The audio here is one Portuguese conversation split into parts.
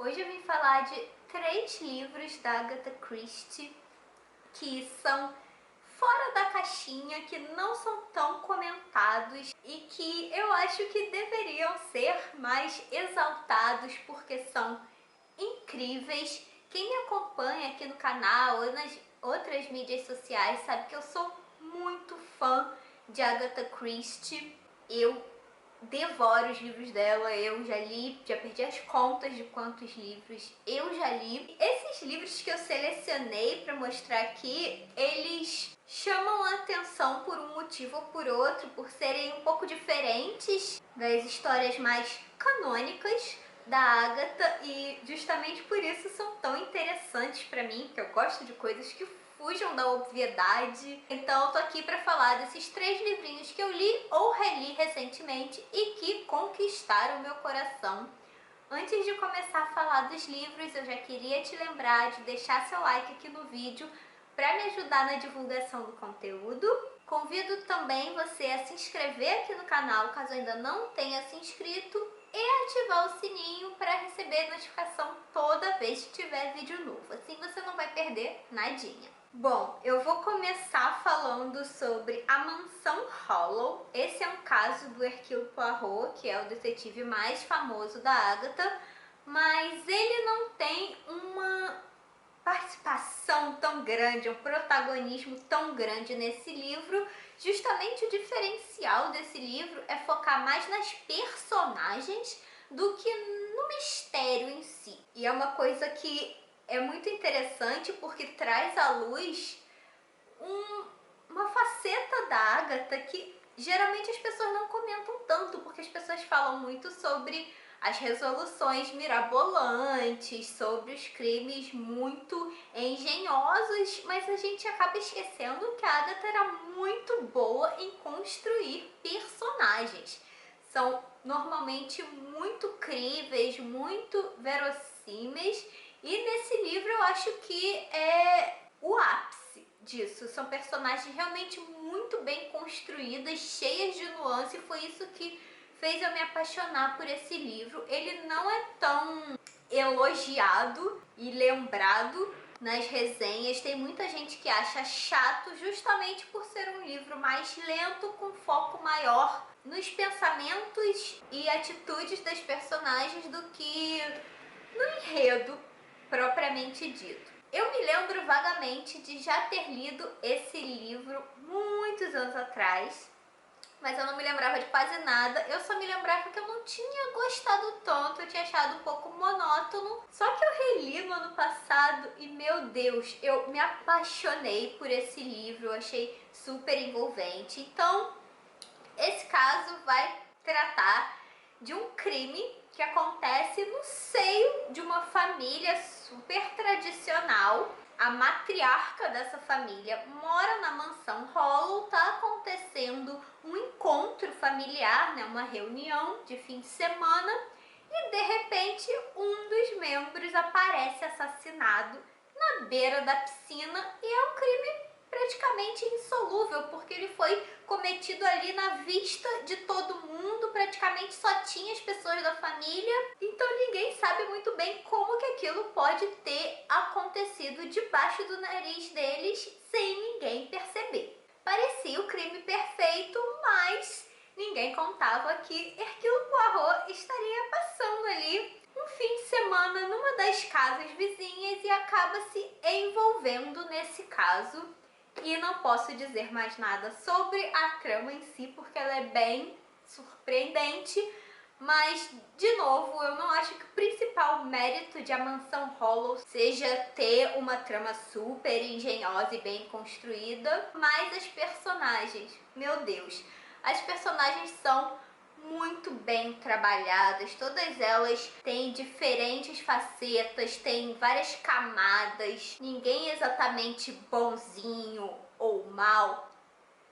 Hoje eu vim falar de 3 livros da Agatha Christie que são fora da caixinha, que não são tão comentados e que eu acho que deveriam ser mais exaltados porque são incríveis. Quem me acompanha aqui no canal ou nas outras mídias sociais sabe que eu sou muito fã de Agatha Christie. Eu devoro os livros dela, eu já li, já perdi as contas de quantos livros eu já li. Esses livros que eu selecionei para mostrar aqui, eles chamam a atenção por um motivo ou por outro, por serem um pouco diferentes das histórias mais canônicas da Agatha, e justamente por isso são tão interessantes para mim, porque eu gosto de coisas que fujam da obviedade. Então eu tô aqui para falar desses 3 livrinhos que eu li ou reli recentemente e que conquistaram meu coração. Antes de começar a falar dos livros, eu já queria te lembrar de deixar seu like aqui no vídeo para me ajudar na divulgação do conteúdo. Convido também você a se inscrever aqui no canal, caso ainda não tenha se inscrito, e ativar o sininho para receber notificação toda vez que tiver vídeo novo. Assim você não vai perder nadinha. Bom, eu vou começar falando sobre A Mansão Hollow. Esse é um caso do Hercule Poirot, que é o detetive mais famoso da Agatha, mas ele não tem uma participação tão grande, um protagonismo tão grande nesse livro. Justamente o diferencial desse livro é focar mais nas personagens do que no mistério em si. E é uma coisa que é muito interessante porque traz à luz uma faceta da Agatha que geralmente as pessoas não comentam tanto, porque as pessoas falam muito sobre as resoluções mirabolantes, sobre os crimes muito engenhosos, mas a gente acaba esquecendo que a Agatha era muito boa em construir personagens. São normalmente muito críveis, muito verossímeis, e nesse livro eu acho que é o ápice disso. São personagens realmente muito bem construídas, cheias de nuance, e foi isso que fez eu me apaixonar por esse livro. Ele não é tão elogiado e lembrado nas resenhas. Tem muita gente que acha chato justamente por ser um livro mais lento, com foco maior nos pensamentos e atitudes das personagens do que no enredo propriamente dito. Eu me lembro vagamente de já ter lido esse livro muitos anos atrás, mas eu não me lembrava de quase nada. Eu só me lembrava que eu não tinha gostado tanto, eu tinha achado um pouco monótono. Só que eu reli no ano passado e, meu Deus, eu me apaixonei por esse livro, eu achei super envolvente. Então, esse caso vai tratar de um crime que acontece no seio de uma família super tradicional. A matriarca dessa família mora na mansão Hollow, tá acontecendo um encontro familiar, né, uma reunião de fim de semana, e de repente um dos membros aparece assassinado na beira da piscina, e é um crime praticamente insolúvel, porque ele foi cometido ali na vista de todo mundo, praticamente só tinha as pessoas da família, então ninguém sabe muito bem como que aquilo pode ter acontecido debaixo do nariz deles sem ninguém perceber. Parecia o crime perfeito, mas ninguém contava que Hercule Poirot estaria passando ali um fim de semana numa das casas vizinhas e acaba se envolvendo nesse caso. E não posso dizer mais nada sobre a trama em si, porque ela é bem surpreendente, mas, de novo, eu não acho que o principal mérito de A Mansão Hollow seja ter uma trama super engenhosa e bem construída, mas as personagens, meu Deus, as personagens são muito bem trabalhadas, todas elas têm diferentes facetas, têm várias camadas, ninguém é exatamente bonzinho ou mal,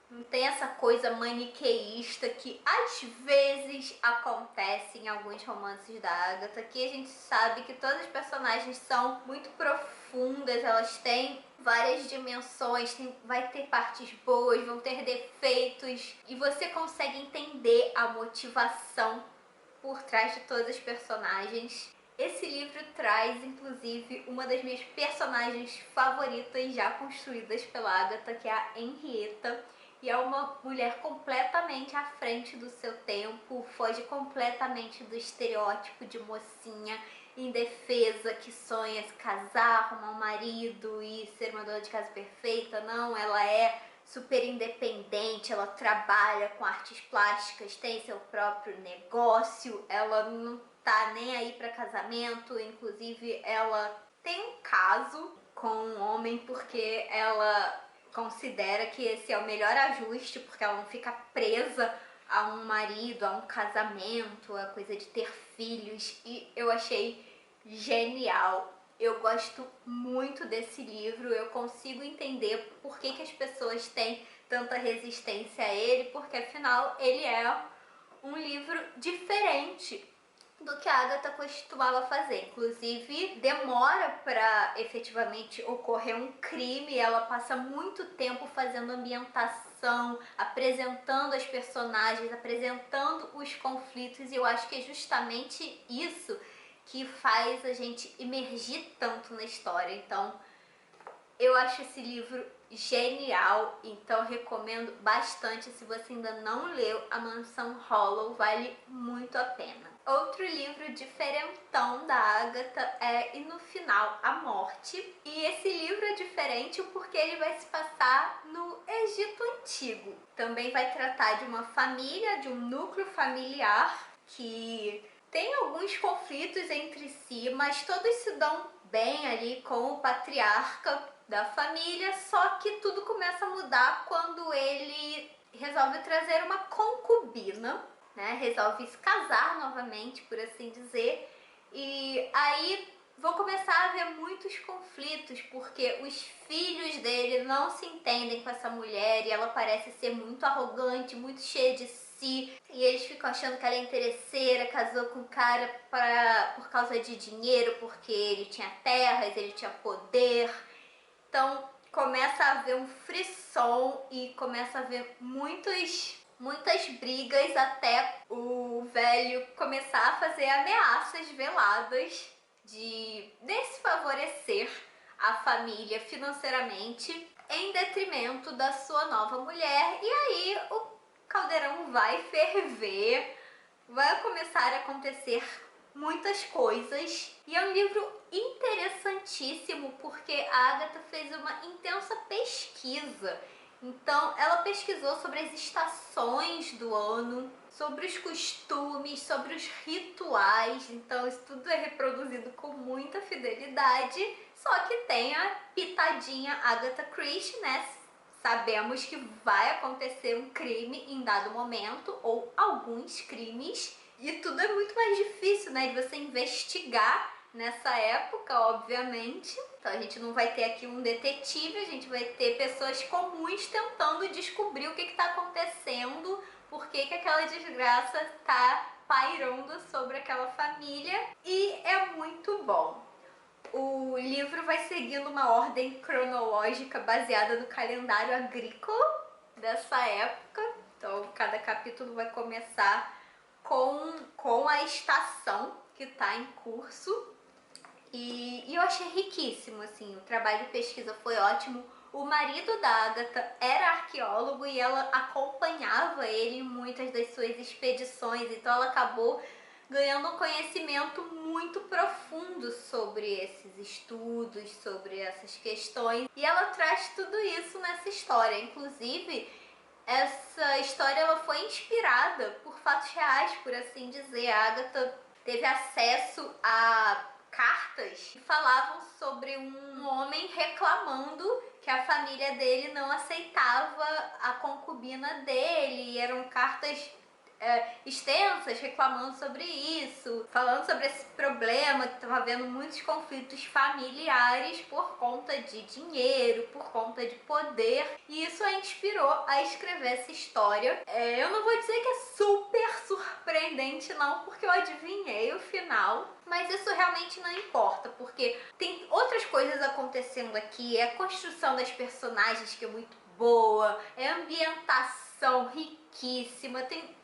não tem essa coisa maniqueísta que às vezes acontece em alguns romances da Agatha, que a gente sabe que todas as personagens são muito profundas, elas têm várias dimensões, vai ter partes boas, vão ter defeitos, e você consegue entender a motivação por trás de todas as personagens. Esse esse livro traz, inclusive, uma das minhas personagens favoritas já construídas pela Agatha, que é a Henrietta. E é uma mulher completamente à frente do seu tempo, foge completamente do estereótipo de mocinha indefesa que sonha se casar, arrumar um marido e ser uma dona de casa perfeita. Não, ela é super independente, ela trabalha com artes plásticas, tem seu próprio negócio, ela não tá nem aí para casamento, inclusive ela tem um caso com um homem porque ela considera que esse é o melhor ajuste, porque ela não fica presa a um marido, a um casamento, a coisa de ter filhos, e eu achei genial. Eu gosto muito desse livro, eu consigo entender por que as pessoas têm tanta resistência a ele, porque afinal ele é um livro diferente do que a Agatha costumava fazer. Inclusive, demora para efetivamente ocorrer um crime, ela passa muito tempo fazendo ambientação, apresentando as personagens, apresentando os conflitos, e eu acho que é justamente isso que faz a gente imergir tanto na história. Então, eu acho esse livro genial, então recomendo bastante. Se você ainda não leu A Mansão Hollow, vale muito a pena. Outro livro diferentão da Agatha é E no Final, a Morte. E esse livro é diferente porque ele vai se passar no Egito Antigo. Também vai tratar de uma família, de um núcleo familiar que tem alguns conflitos entre si, mas todos se dão bem ali com o patriarca da família, só que tudo começa a mudar quando ele resolve trazer uma concubina, né? Resolve se casar novamente, por assim dizer, e aí vão começar a haver muitos conflitos, porque os filhos dele não se entendem com essa mulher e ela parece ser muito arrogante, muito cheia de si, e eles ficam achando que ela é interesseira, casou com o cara por causa de dinheiro, porque ele tinha terras, ele tinha poder. Então começa a haver um frisson e começa a haver muitas brigas, até o velho começar a fazer ameaças veladas de desfavorecer a família financeiramente em detrimento da sua nova mulher. E aí o caldeirão vai ferver, vai começar a acontecer muitas coisas, e é um livro interessantíssimo porque a Agatha fez uma intensa pesquisa. Então ela pesquisou sobre as estações do ano, sobre os costumes, sobre os rituais. Então isso tudo é reproduzido com muita fidelidade, só que tem a pitadinha Agatha Christie, né? Sabemos que vai acontecer um crime em dado momento, ou alguns crimes, e tudo é muito mais difícil, né, de você investigar nessa época, obviamente. Então a gente não vai ter aqui um detetive, a gente vai ter pessoas comuns tentando descobrir o que está acontecendo, por que aquela desgraça está pairando sobre aquela família, e é muito bom. O livro vai seguindo uma ordem cronológica baseada no calendário agrícola dessa época. Então cada capítulo vai começar com a estação que está em curso. E eu achei riquíssimo, assim, o trabalho de pesquisa foi ótimo. O marido da Agatha era arqueólogo e ela acompanhava ele em muitas das suas expedições, então ela acabou ganhando um conhecimento muito profundo sobre esses estudos, sobre essas questões, e ela traz tudo isso nessa história. Inclusive, essa história ela foi inspirada por fatos reais, por assim dizer. A Agatha teve acesso a cartas que falavam sobre um homem reclamando que a família dele não aceitava a concubina dele, e eram cartas extensas reclamando sobre isso, falando sobre esse problema, que estava havendo muitos conflitos familiares por conta de dinheiro, por conta de poder, e isso a inspirou a escrever essa história. Eu não vou dizer que é super surpreendente não, porque eu adivinhei o final, mas isso realmente não importa, porque tem outras coisas acontecendo aqui, é a construção das personagens que é muito boa, é a ambientação riquíssima, tem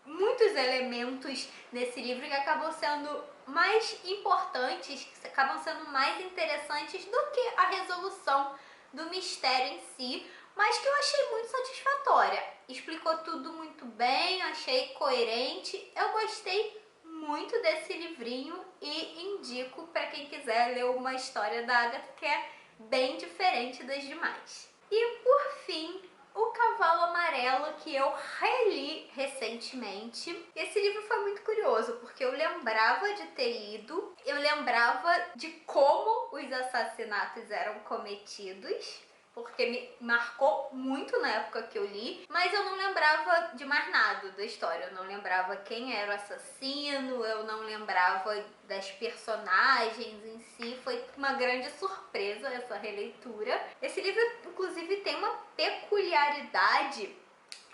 muitos elementos nesse livro que acabam sendo mais importantes, que acabam sendo mais interessantes do que a resolução do mistério em si, mas que eu achei muito satisfatória. Explicou tudo muito bem, achei coerente, eu gostei muito desse livrinho e indico para quem quiser ler uma história da Agatha que é bem diferente das demais. E por fim, O Cavalo Amarelo, que eu reli recentemente. Esse livro foi muito curioso, porque eu lembrava de ter lido, eu lembrava de como os assassinatos eram cometidos, porque me marcou muito na época que eu li, mas eu não lembrava de mais nada da história. Eu não lembrava quem era o assassino, eu não lembrava das personagens em si. Foi uma grande surpresa essa releitura. Esse livro, inclusive, tem uma peculiaridade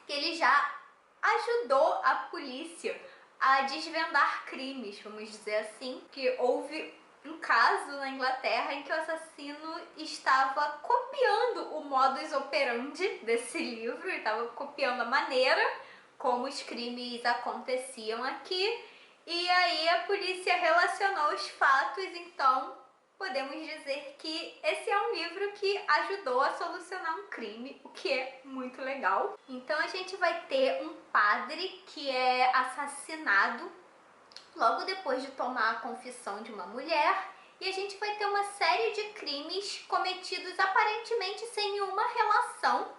que ele já ajudou a polícia a desvendar crimes, vamos dizer assim, que houve um caso na Inglaterra em que o assassino estava copiando o modus operandi desse livro, ele estava copiando a maneira como os crimes aconteciam aqui, e aí a polícia relacionou os fatos, então podemos dizer que esse é um livro que ajudou a solucionar um crime, o que é muito legal. Então a gente vai ter um padre que é assassinado logo depois de tomar a confissão de uma mulher, e a gente vai ter uma série de crimes cometidos aparentemente sem nenhuma relação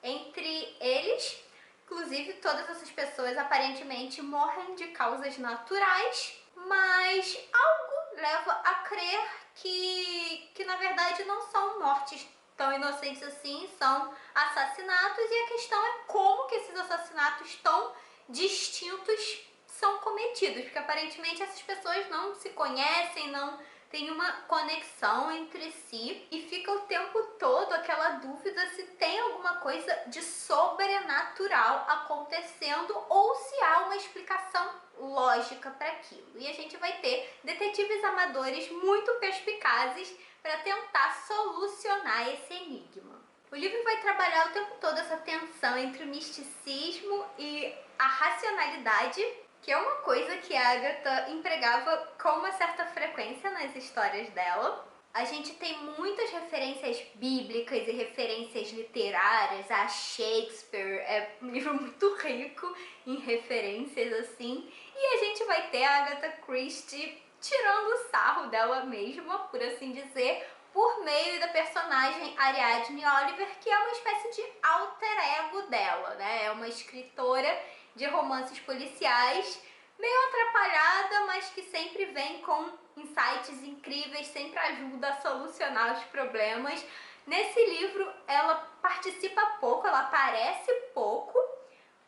entre eles. Inclusive, todas essas pessoas aparentemente morrem de causas naturais, mas algo leva a crer que na verdade não são mortes tão inocentes assim, são assassinatos, e a questão é como que esses assassinatos tão distintos são cometidos, porque aparentemente essas pessoas não se conhecem, não tem uma conexão entre si, e fica o tempo todo aquela dúvida se tem alguma coisa de sobrenatural acontecendo ou se há uma explicação lógica para aquilo. E a gente vai ter detetives amadores muito perspicazes para tentar solucionar esse enigma. O livro vai trabalhar o tempo todo essa tensão entre o misticismo e a racionalidade, que é uma coisa que a Agatha empregava com uma certa frequência nas histórias dela. A gente tem muitas referências bíblicas e referências literárias a Shakespeare, é um livro muito rico em referências assim, e a gente vai ter a Agatha Christie tirando o sarro dela mesma, por assim dizer, por meio da personagem Ariadne Oliver, que é uma espécie de alter ego dela, né? É uma escritora de romances policiais, meio atrapalhada, mas que sempre vem com insights incríveis, sempre ajuda a solucionar os problemas. Nesse livro ela participa pouco, ela aparece pouco,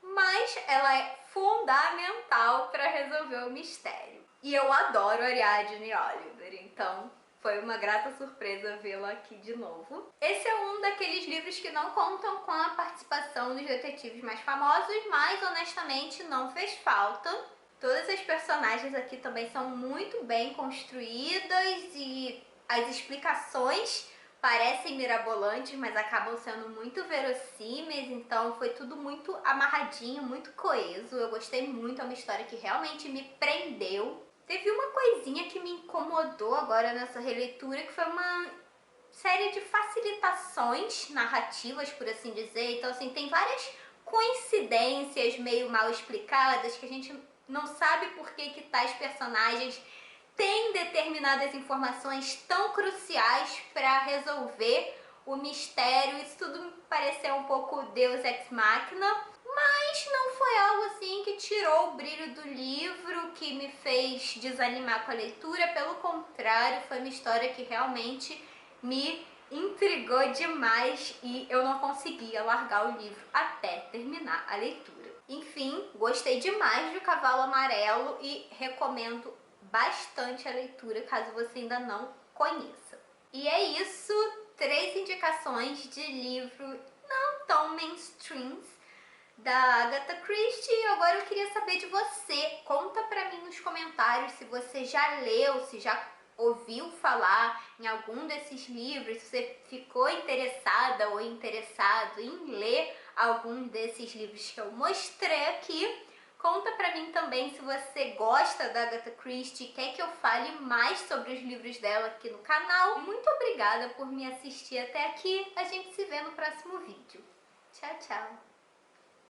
mas ela é fundamental para resolver o mistério. E eu adoro Ariadne Oliver, então foi uma grata surpresa vê-la aqui de novo. Esse é um daqueles livros que não contam com a participação dos detetives mais famosos, mas honestamente não fez falta. Todas as personagens aqui também são muito bem construídas e as explicações parecem mirabolantes, mas acabam sendo muito verossímeis, então foi tudo muito amarradinho, muito coeso. Eu gostei muito, é uma história que realmente me prendeu. Teve uma coisinha que me incomodou agora nessa releitura, que foi uma série de facilitações narrativas, por assim dizer. Então, assim, tem várias coincidências meio mal explicadas, que a gente não sabe por que tais personagens têm determinadas informações tão cruciais para resolver o mistério. Isso tudo me pareceu um pouco Deus Ex Machina, mas não foi algo assim que tirou o brilho do livro, que me fez desanimar com a leitura. Pelo contrário, foi uma história que realmente me intrigou demais e eu não conseguia largar o livro até terminar a leitura. Enfim, gostei demais de O Cavalo Amarelo e recomendo bastante a leitura, caso você ainda não conheça. E é isso, 3 indicações de livro não tão mainstreams da Agatha Christie. Agora eu queria saber de você. Conta pra mim nos comentários se você já leu, se já ouviu falar em algum desses livros, se você ficou interessada ou interessado em ler algum desses livros que eu mostrei aqui. Conta pra mim também se você gosta da Agatha Christie e quer que eu fale mais sobre os livros dela aqui no canal. Muito obrigada por me assistir até aqui. A gente se vê no próximo vídeo. Tchau, tchau!